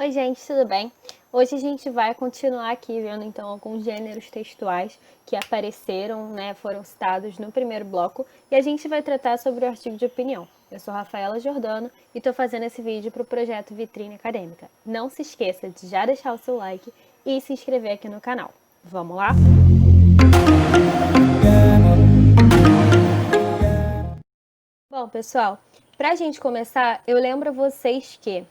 Oi gente, tudo bem? Hoje a gente vai continuar aqui vendo então alguns gêneros textuais que apareceram, foram citados no primeiro bloco e a gente vai tratar sobre o artigo de opinião. Eu sou Rafaela Giordano e estou fazendo esse vídeo para o projeto Vitrine Acadêmica. Não se esqueça de já deixar o seu like e se inscrever aqui no canal. Vamos lá? Bom, pessoal, para a gente começar, eu lembro a vocês que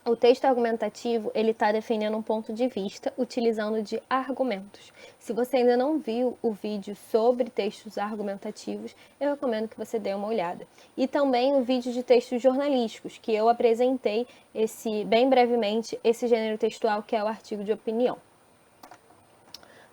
o texto argumentativo, ele está defendendo um ponto de vista utilizando de argumentos. Se você ainda não viu o vídeo sobre textos argumentativos, eu recomendo que você dê uma olhada. E também o vídeo de textos jornalísticos, que eu apresentei bem brevemente esse gênero textual que é o artigo de opinião.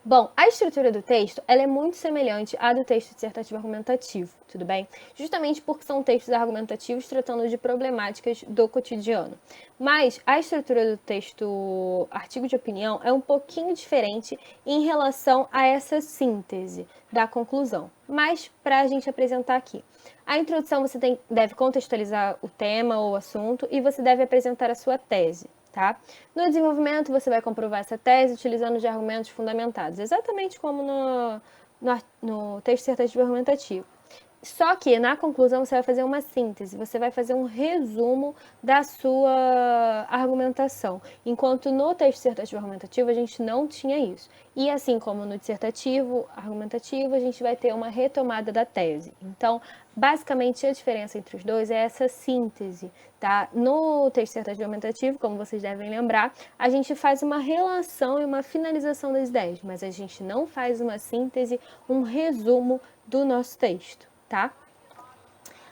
Bom, a estrutura do texto ela é muito semelhante à do texto dissertativo argumentativo, tudo bem? Justamente porque são textos argumentativos tratando de problemáticas do cotidiano. Mas a estrutura do texto artigo de opinião é um pouquinho diferente em relação a essa síntese da conclusão. Mas para a gente apresentar aqui. A introdução você deve contextualizar o tema ou o assunto e você deve apresentar a sua tese. Tá? No desenvolvimento, você vai comprovar essa tese utilizando de argumentos fundamentados, exatamente como no texto dissertativo argumentativo. Só que na conclusão você vai fazer uma síntese, você vai fazer um resumo da sua argumentação. Enquanto no texto dissertativo argumentativo a gente não tinha isso. E assim como no dissertativo argumentativo, a gente vai ter uma retomada da tese. Então, basicamente a diferença entre os dois é essa síntese, tá? No texto dissertativo argumentativo, como vocês devem lembrar, a gente faz uma relação e uma finalização das ideias, mas a gente não faz uma síntese, um resumo do nosso texto. Tá?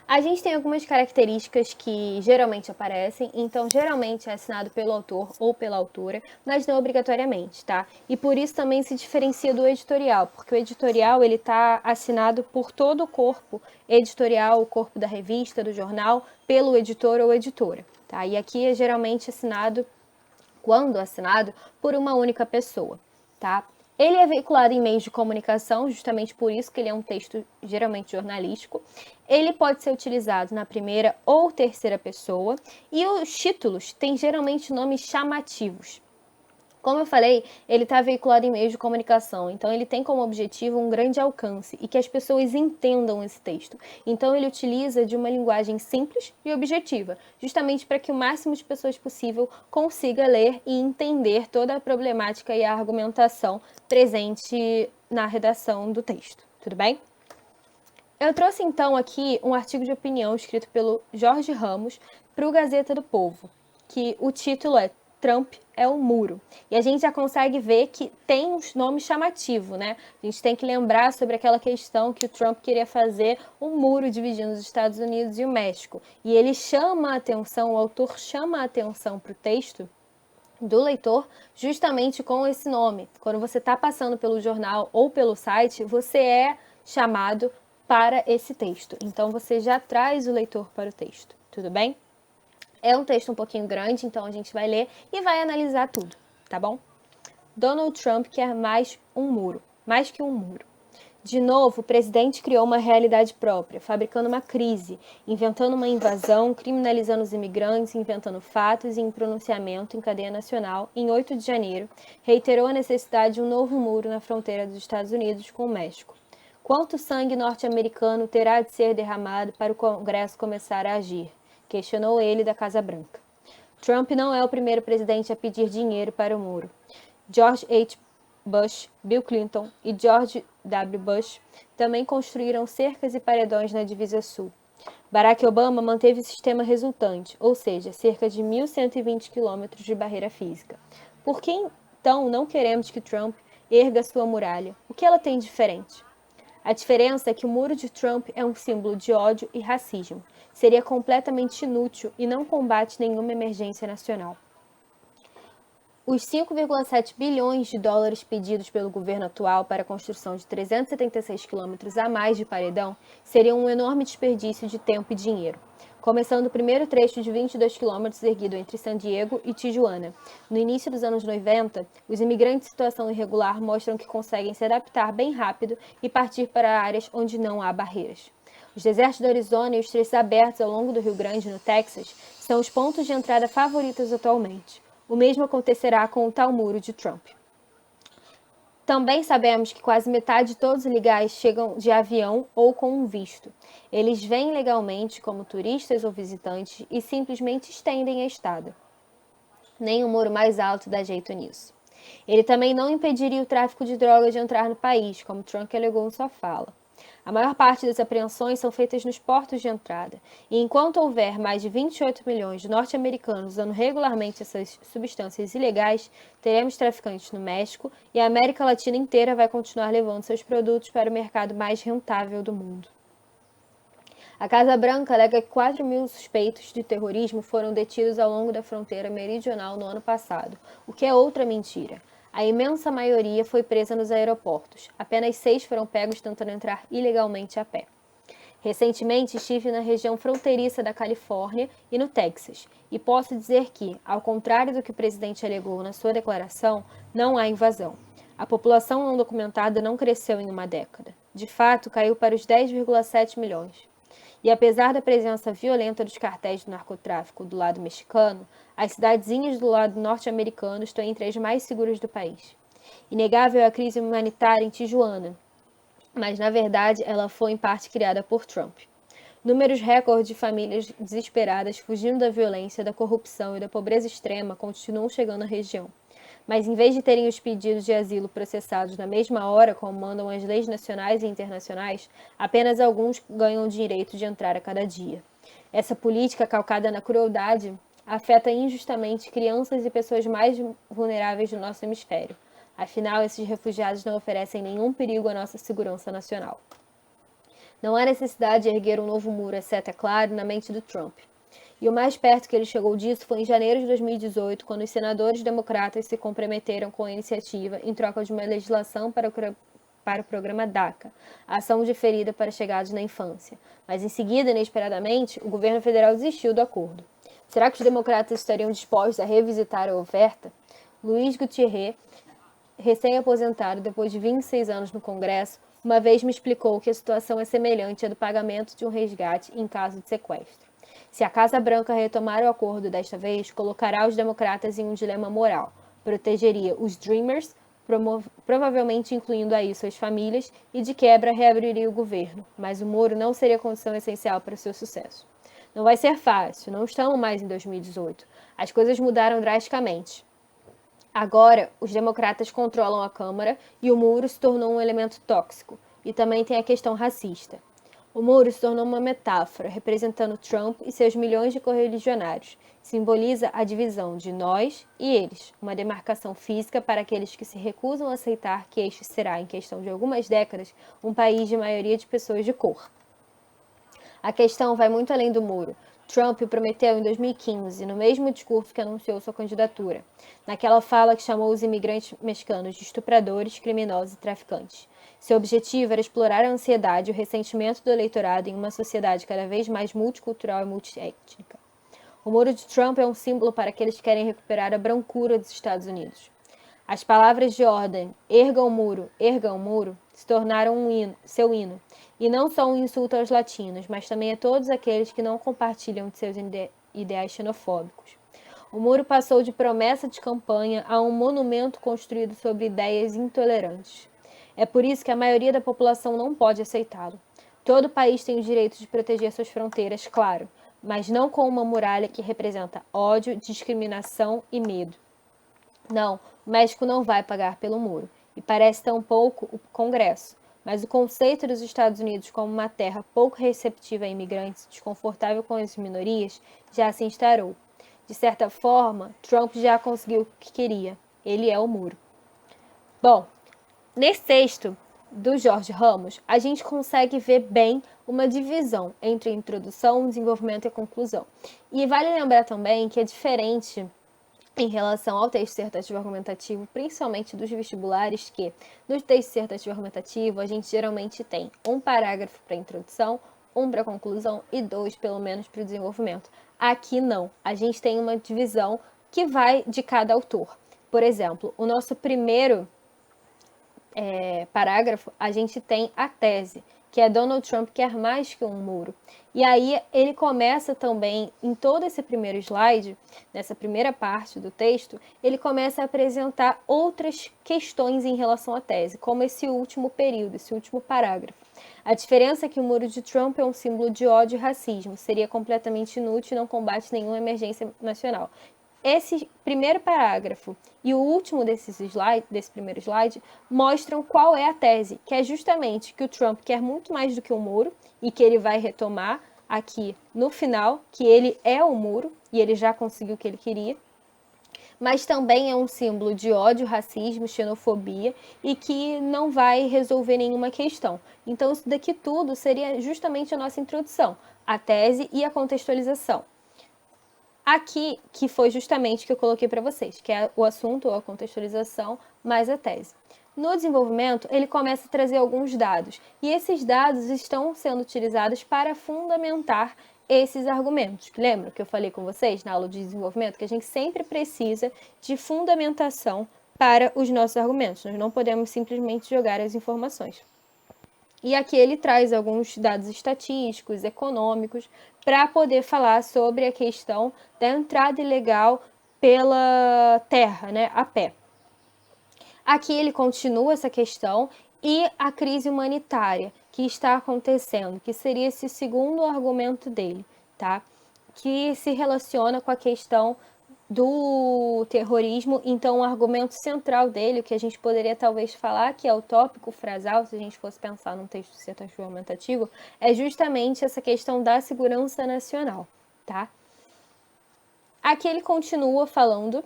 A gente tem algumas características que geralmente aparecem, então geralmente é assinado pelo autor ou pela autora, mas não obrigatoriamente, tá? E por isso também se diferencia do editorial, porque o editorial ele está assinado por todo o corpo editorial, o corpo da revista, do jornal, pelo editor ou editora, tá? E aqui é geralmente assinado, quando assinado, por uma única pessoa, tá? Ele é veiculado em meios de comunicação, justamente por isso que ele é um texto geralmente jornalístico. Ele pode ser utilizado na primeira ou terceira pessoa e os títulos têm geralmente nomes chamativos. Como eu falei, ele está veiculado em meios de comunicação, então ele tem como objetivo um grande alcance e que as pessoas entendam esse texto. Então ele utiliza de uma linguagem simples e objetiva, justamente para que o máximo de pessoas possível consiga ler e entender toda a problemática e a argumentação presente na redação do texto. Tudo bem? Eu trouxe então aqui um artigo de opinião escrito pelo Jorge Ramos para o Gazeta do Povo, que o título é Trump é um muro. E a gente já consegue ver que tem um nome chamativo, né? A gente tem que lembrar sobre aquela questão que o Trump queria fazer um muro dividindo os Estados Unidos e o México. E ele chama a atenção, o autor chama a atenção para o texto do leitor justamente com esse nome. Quando você está passando pelo jornal ou pelo site, você é chamado para esse texto. Então você já traz o leitor para o texto, tudo bem? É um texto um pouquinho grande, então a gente vai ler e vai analisar tudo, tá bom? Donald Trump quer mais que um muro. De novo, o presidente criou uma realidade própria, fabricando uma crise, inventando uma invasão, criminalizando os imigrantes, inventando fatos e em pronunciamento em cadeia nacional, em 8 de janeiro, reiterou a necessidade de um novo muro na fronteira dos Estados Unidos com o México. Quanto sangue norte-americano terá de ser derramado para o Congresso começar a agir? Questionou ele da Casa Branca. Trump não é o primeiro presidente a pedir dinheiro para o muro. George H. Bush, Bill Clinton e George W. Bush também construíram cercas e paredões na divisa sul. Barack Obama manteve o sistema resultante, ou seja, cerca de 1.120 quilômetros de barreira física. Por que então não queremos que Trump erga sua muralha? O que ela tem de diferente? A diferença é que o muro de Trump é um símbolo de ódio e racismo. Seria completamente inútil e não combate nenhuma emergência nacional. Os 5,7 bilhões de dólares pedidos pelo governo atual para a construção de 376 quilômetros a mais de paredão seriam um enorme desperdício de tempo e dinheiro. Começando o primeiro trecho de 22 quilômetros erguido entre San Diego e Tijuana. No início dos anos 90, os imigrantes em situação irregular mostram que conseguem se adaptar bem rápido e partir para áreas onde não há barreiras. Os desertos do Arizona e os trechos abertos ao longo do Rio Grande, no Texas, são os pontos de entrada favoritos atualmente. O mesmo acontecerá com o tal muro de Trump. Também sabemos que quase metade de todos os ilegais chegam de avião ou com um visto. Eles vêm legalmente como turistas ou visitantes e simplesmente estendem a estada. Nem o muro mais alto dá jeito nisso. Ele também não impediria o tráfico de drogas de entrar no país, como Trump alegou em sua fala. A maior parte das apreensões são feitas nos portos de entrada, e enquanto houver mais de 28 milhões de norte-americanos usando regularmente essas substâncias ilegais, teremos traficantes no México e a América Latina inteira vai continuar levando seus produtos para o mercado mais rentável do mundo. A Casa Branca alega que 4 mil suspeitos de terrorismo foram detidos ao longo da fronteira meridional no ano passado, o que é outra mentira. A imensa maioria foi presa nos aeroportos. Apenas 6 foram pegos tentando entrar ilegalmente a pé. Recentemente estive na região fronteiriça da Califórnia e no Texas, e posso dizer que, ao contrário do que o presidente alegou na sua declaração, não há invasão. A população não documentada não cresceu em uma década. De fato, caiu para os 10,7 milhões. E apesar da presença violenta dos cartéis do narcotráfico do lado mexicano, as cidadezinhas do lado norte-americano estão entre as mais seguras do país. Inegável é a crise humanitária em Tijuana, mas na verdade ela foi em parte criada por Trump. Números recordes de famílias desesperadas fugindo da violência, da corrupção e da pobreza extrema continuam chegando à região. Mas em vez de terem os pedidos de asilo processados na mesma hora, como mandam as leis nacionais e internacionais, apenas alguns ganham o direito de entrar a cada dia. Essa política calcada na crueldade afeta injustamente crianças e pessoas mais vulneráveis do nosso hemisfério. Afinal, esses refugiados não oferecem nenhum perigo à nossa segurança nacional. Não há necessidade de erguer um novo muro, exceto, é claro, na mente do Trump. E o mais perto que ele chegou disso foi em janeiro de 2018, quando os senadores democratas se comprometeram com a iniciativa em troca de uma legislação para o programa DACA, a ação diferida para chegados na infância. Mas em seguida, inesperadamente, o governo federal desistiu do acordo. Será que os democratas estariam dispostos a revisitar a oferta? Luiz Gutierrez, recém-aposentado depois de 26 anos no Congresso, uma vez me explicou que a situação é semelhante à do pagamento de um resgate em caso de sequestro. Se a Casa Branca retomar o acordo desta vez, colocará os democratas em um dilema moral. Protegeria os Dreamers, provavelmente incluindo aí suas famílias, e de quebra reabriria o governo. Mas o muro não seria condição essencial para o seu sucesso. Não vai ser fácil, não estamos mais em 2018. As coisas mudaram drasticamente. Agora, os democratas controlam a Câmara e o muro se tornou um elemento tóxico. E também tem a questão racista. O muro se tornou uma metáfora, representando Trump e seus milhões de correligionários. Simboliza a divisão de nós e eles, uma demarcação física para aqueles que se recusam a aceitar que este será, em questão de algumas décadas, um país de maioria de pessoas de cor. A questão vai muito além do muro. Trump prometeu em 2015, no mesmo discurso que anunciou sua candidatura, naquela fala que chamou os imigrantes mexicanos de estupradores, criminosos e traficantes. Seu objetivo era explorar a ansiedade e o ressentimento do eleitorado em uma sociedade cada vez mais multicultural e multiétnica. O muro de Trump é um símbolo para aqueles que querem recuperar a brancura dos Estados Unidos. As palavras de ordem, erga o muro, se tornaram seu hino, e não só um insulto aos latinos, mas também a todos aqueles que não compartilham de seus ideais xenofóbicos. O muro passou de promessa de campanha a um monumento construído sobre ideias intolerantes. É por isso que a maioria da população não pode aceitá-lo. Todo país tem o direito de proteger suas fronteiras, claro, mas não com uma muralha que representa ódio, discriminação e medo. Não, o México não vai pagar pelo muro, e parece tampouco o Congresso, mas o conceito dos Estados Unidos como uma terra pouco receptiva a imigrantes, desconfortável com as minorias, já se instaurou. De certa forma, Trump já conseguiu o que queria. Ele é o muro. Bom, nesse texto do Jorge Ramos, a gente consegue ver bem uma divisão entre a introdução, o desenvolvimento e a conclusão. E vale lembrar também que é diferente em relação ao texto dissertativo argumentativo, principalmente dos vestibulares, que no texto dissertativo argumentativo a gente geralmente tem um parágrafo para a introdução, um para a conclusão e 2, pelo menos, para o desenvolvimento. Aqui não, a gente tem uma divisão que vai de cada autor. Por exemplo, o nosso primeiro parágrafo, a gente tem a tese, que é Donald Trump quer mais que um muro. E aí ele começa também, em todo esse primeiro slide, nessa primeira parte do texto, ele começa a apresentar outras questões em relação à tese, como esse último período, esse último parágrafo. A diferença é que o muro de Trump é um símbolo de ódio e racismo, seria completamente inútil e não combate nenhuma emergência nacional. Esse primeiro parágrafo e o último desse primeiro slide mostram qual é a tese, que é justamente que o Trump quer muito mais do que o muro e que ele vai retomar aqui no final, que ele é o muro e ele já conseguiu o que ele queria, mas também é um símbolo de ódio, racismo, xenofobia e que não vai resolver nenhuma questão. Então, isso daqui tudo seria justamente a nossa introdução, a tese e a contextualização. Aqui, que foi justamente o que eu coloquei para vocês, que é o assunto ou a contextualização mais a tese. No desenvolvimento, ele começa a trazer alguns dados, e esses dados estão sendo utilizados para fundamentar esses argumentos. Lembra que eu falei com vocês na aula de desenvolvimento que a gente sempre precisa de fundamentação para os nossos argumentos, nós não podemos simplesmente jogar as informações. E aqui ele traz alguns dados estatísticos, econômicos, para poder falar sobre a questão da entrada ilegal pela terra, né, a pé. Aqui ele continua essa questão e a crise humanitária que está acontecendo, que seria esse segundo argumento dele, tá? Que se relaciona com a questão do terrorismo. Então, o argumento central dele, o que a gente poderia talvez falar, que é o tópico frasal, se a gente fosse pensar num texto dissertativo argumentativo, é justamente essa questão da segurança nacional, tá? Aqui ele continua falando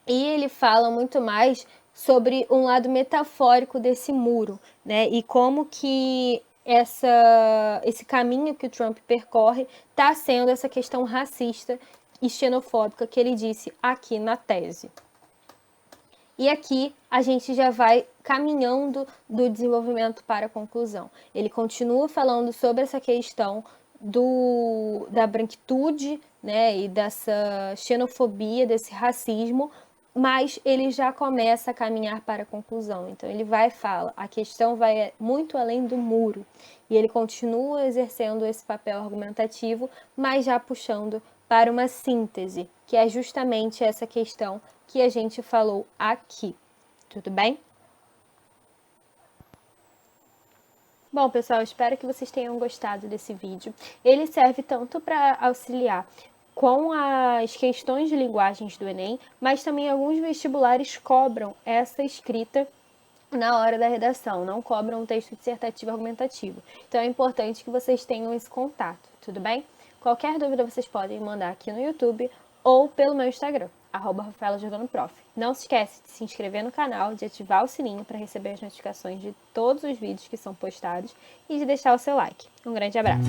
e ele fala muito mais sobre um lado metafórico desse muro, né? E como que esse caminho que o Trump percorre está sendo essa questão racista e xenofóbica que ele disse aqui na tese. E aqui a gente já vai caminhando do desenvolvimento para a conclusão. Ele continua falando sobre essa questão da branquitude, né, e dessa xenofobia, desse racismo, mas ele já começa a caminhar para a conclusão. Então ele fala, a questão vai muito além do muro. E ele continua exercendo esse papel argumentativo, mas já puxando para uma síntese, que é justamente essa questão que a gente falou aqui. Tudo bem? Bom, pessoal, espero que vocês tenham gostado desse vídeo. Ele serve tanto para auxiliar com as questões de linguagens do Enem, mas também alguns vestibulares cobram essa escrita na hora da redação, não cobram um texto dissertativo argumentativo. Então é importante que vocês tenham esse contato, tudo bem? Qualquer dúvida vocês podem mandar aqui no YouTube ou pelo meu Instagram, @RafaelaJordanOProf. Não se esquece de se inscrever no canal, de ativar o sininho para receber as notificações de todos os vídeos que são postados e de deixar o seu like. Um grande abraço!